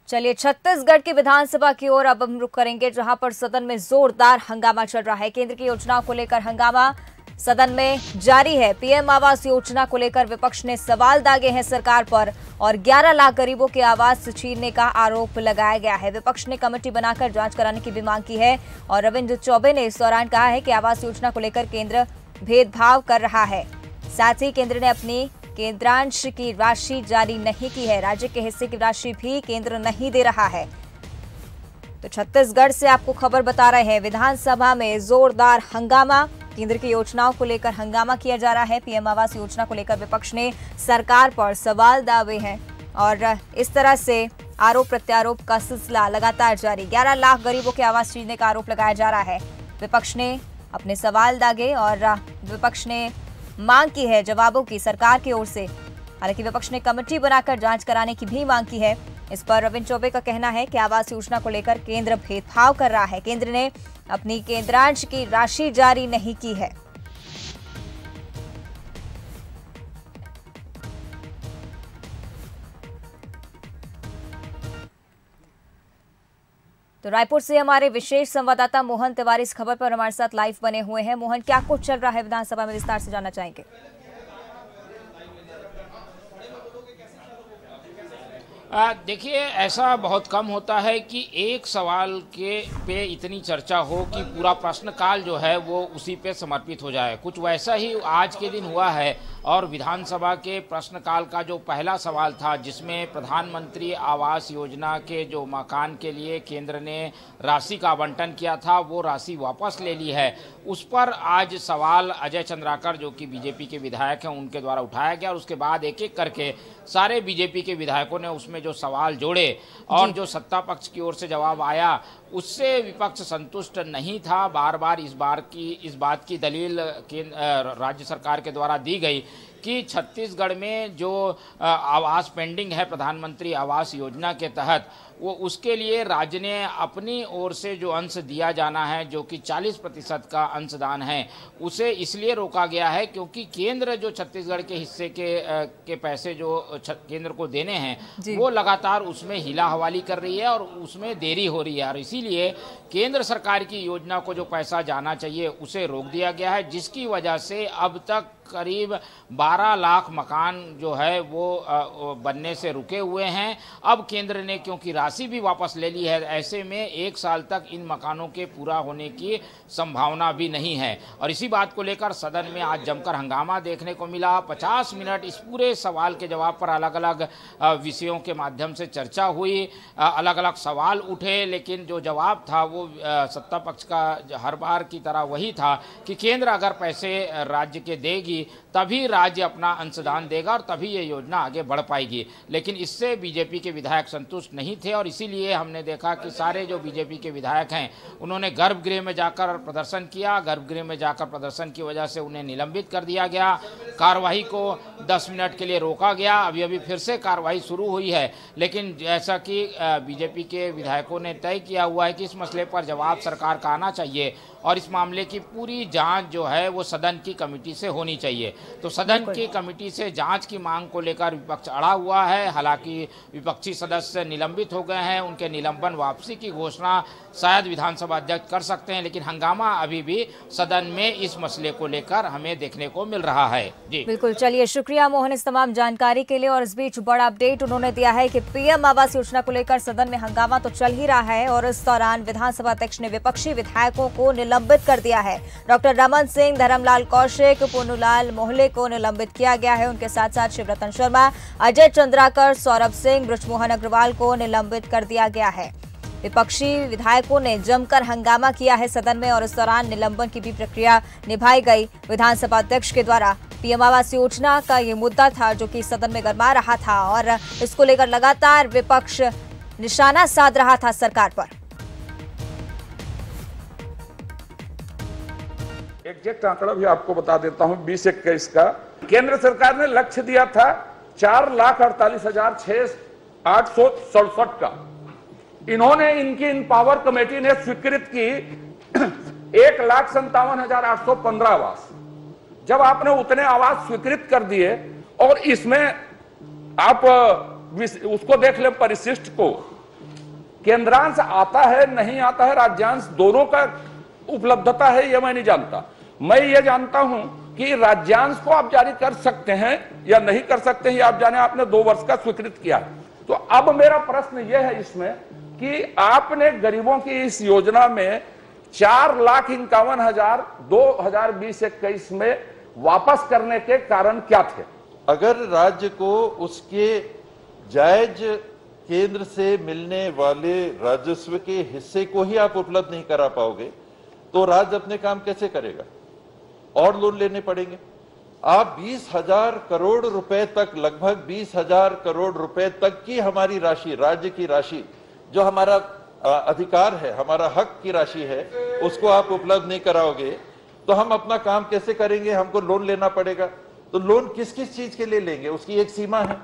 चलिए छत्तीसगढ़ की विधानसभा की ओर अब हम रुख करेंगे, जहां पर सदन में जोरदार हंगामा चल रहा है। केंद्र की योजनाओं को लेकर हंगामा सदन में जारी है। पीएम आवास योजना को लेकर विपक्ष ने सवाल दागे हैं सरकार पर और 11 लाख गरीबों के आवास छीनने का आरोप लगाया गया है। विपक्ष ने कमेटी बनाकर जांच कराने की भी मांग की है और रविंद्र चौबे ने इस दौरान कहा है कि आवास योजना को लेकर केंद्र भेदभाव कर रहा है। साथ ही केंद्र ने अपनी केंद्रांश की राशि जारी नहीं की है। राज्य के हिस्से की राशि भी केंद्र नहीं दे रहा है। तो छत्तीसगढ़ से आपको खबर बता रहे हैं, विधानसभा में जोरदार हंगामा, केंद्र की योजनाओं को लेकर हंगामा किया जा रहा है। पीएम आवास योजना को लेकर विपक्ष ने सरकार पर सवाल दावे हैं और इस तरह से आरोप प्रत्यारोप का सिलसिला लगातार जारी। 11 लाख गरीबों के आवास छीनने का आरोप लगाया जा रहा है। विपक्ष ने अपने सवाल दागे और विपक्ष ने मांग की है जवाबों की सरकार की ओर से। हालांकि विपक्ष ने कमेटी बनाकर जांच कराने की भी मांग की है। इस पर रविंद्र चौबे का कहना है कि आवास योजना को लेकर केंद्र भेदभाव कर रहा है। केंद्र ने अपनी केंद्रांश की राशि जारी नहीं की है। तो रायपुर से हमारे विशेष संवाददाता मोहन तिवारी इस खबर पर हमारे साथ लाइव बने हुए हैं। मोहन, क्या कुछ चल रहा है विधानसभा में, विस्तार से जानना चाहेंगे। देखिए, ऐसा बहुत कम होता है कि एक सवाल पे इतनी चर्चा हो कि पूरा प्रश्नकाल जो है वो उसी पे समर्पित हो जाए। कुछ वैसा ही आज के दिन हुआ है और विधानसभा के प्रश्नकाल का जो पहला सवाल था, जिसमें प्रधानमंत्री आवास योजना के जो मकान के लिए केंद्र ने राशि का आवंटन किया था, वो राशि वापस ले ली है, उस पर आज सवाल अजय चंद्राकर जो कि बीजेपी के विधायक हैं उनके द्वारा उठाया गया और उसके बाद एक एक करके सारे बीजेपी के विधायकों ने उसमें जो सवाल जोड़े और जो सत्ता पक्ष की ओर से जवाब आया उससे विपक्ष संतुष्ट नहीं था। बार बार इस बात की दलील राज्य सरकार के द्वारा दी गई कि छत्तीसगढ़ में जो आवास पेंडिंग है प्रधानमंत्री आवास योजना के तहत, वो उसके लिए राज्य ने अपनी ओर से जो अंश दिया जाना है, जो कि 40% का अंशदान है, उसे इसलिए रोका गया है क्योंकि केंद्र जो छत्तीसगढ़ के हिस्से के पैसे जो केंद्र को देने हैं वो लगातार उसमें हिला हवाली कर रही है और उसमें देरी हो रही है और इसीलिए केंद्र सरकार की योजना को जो पैसा जाना चाहिए उसे रोक दिया गया है, जिसकी वजह से अब तक करीब 12 लाख मकान जो है वो बनने से रुके हुए हैं। अब केंद्र ने क्योंकि राशि भी वापस ले ली है, ऐसे में 1 साल तक इन मकानों के पूरा होने की संभावना भी नहीं है और इसी बात को लेकर सदन में आज जमकर हंगामा देखने को मिला। 50 मिनट इस पूरे सवाल के जवाब पर अलग अलग विषयों के माध्यम से चर्चा हुई, अलग अलग सवाल उठे, लेकिन जो जवाब था वो सत्ता पक्ष का हर बार की तरह वही था कि केंद्र अगर पैसे राज्य के देगी तभी राज्य अपना अंशदान देगा और तभी ये योजना आगे बढ़ पाएगी। लेकिन इससे बीजेपी के विधायक संतुष्ट नहीं थे और इसीलिए हमने देखा कि सारे जो बीजेपी के विधायक हैं उन्होंने गर्भगृह में जाकर प्रदर्शन किया। गर्भगृह में जाकर प्रदर्शन की वजह से उन्हें निलंबित कर दिया गया, कार्रवाई को 10 मिनट के लिए रोका गया। अभी फिर से कार्रवाई शुरू हुई है, लेकिन जैसा कि बीजेपी के विधायकों ने तय किया हुआ है कि इस मसले पर जवाब सरकार का आना चाहिए और इस मामले की पूरी जांच जो है वो सदन की कमेटी से होनी चाहिए। तो सदन की कमेटी से जांच की मांग को लेकर विपक्ष अड़ा हुआ है। हालांकि विपक्षी सदस्य निलंबित हो गए हैं, उनके निलंबन वापसी की घोषणा शायद विधानसभा अध्यक्ष कर सकते हैं, लेकिन हंगामा अभी भी सदन में इस मसले को लेकर हमें देखने को मिल रहा है। जी बिल्कुल, चलिए शुक्रिया मोहन इस तमाम जानकारी के लिए। और इस बीच बड़ा अपडेट उन्होंने दिया है कि पीएम आवास योजना को लेकर सदन में हंगामा तो चल ही रहा है और इस दौरान विधानसभा अध्यक्ष ने विपक्षी विधायकों को निलंबित कर दिया है। डॉक्टर रमन सिंह, धर्मलाल कौशिक, पुन्नूलाल मोहले को निलंबित किया गया है। उनके साथ साथ शिवरतन शर्मा, अजय चंद्राकर, सौरभ सिंह, बृजमोहन अग्रवाल को निलंबित कर दिया गया है। विपक्षी विधायकों ने जमकर हंगामा किया है सदन में और इस दौरान निलंबन की भी प्रक्रिया निभाई गई विधानसभा अध्यक्ष के द्वारा। पीएम आवास योजना का ये मुद्दा था जो कि सदन में गरमा रहा था और इसको लेकर लगातार विपक्ष निशाना साध रहा था सरकार पर। एग्जैक्ट आंकड़ा भी आपको बता देता हूं 2021 का। केंद्र सरकार ने लक्ष्य दिया था 4,48,867 का। इन्होंने इनकी इन पावर कमेटी ने स्वीकृत की 1,57,815 आवास। जब आपने उतने आवास स्वीकृत कर दिए और इसमें आप उसको देख ले परिशिष्ट को केंद्रांश आता है नहीं आता है, राज्यांश दोनों का उपलब्धता है, यह मैं नहीं जानता। मैं ये जानता हूं कि राज्यांश को आप जारी कर सकते हैं या नहीं कर सकते हैं, आप जाने, आपने 2 वर्ष का स्वीकृत किया। तो अब मेरा प्रश्न यह है इसमें कि आपने गरीबों की इस योजना में 4,51,000 2020-21 में वापस करने के कारण क्या थे? अगर राज्य को उसके जायज केंद्र से मिलने वाले राजस्व के हिस्से को ही आप उपलब्ध नहीं करा पाओगे तो राज्य अपने काम कैसे करेगा? और लोन लेने पड़ेंगे। आप 20,000 करोड़ रुपए तक, लगभग 20,000 करोड़ रुपए तक की हमारी राशि, राज्य की राशि, जो हमारा अधिकार है, हमारा हक की राशि है, उसको आप उपलब्ध नहीं कराओगे तो हम अपना काम कैसे करेंगे? हमको लोन लेना पड़ेगा। तो लोन किस किस चीज के लिए लेंगे, उसकी एक सीमा है।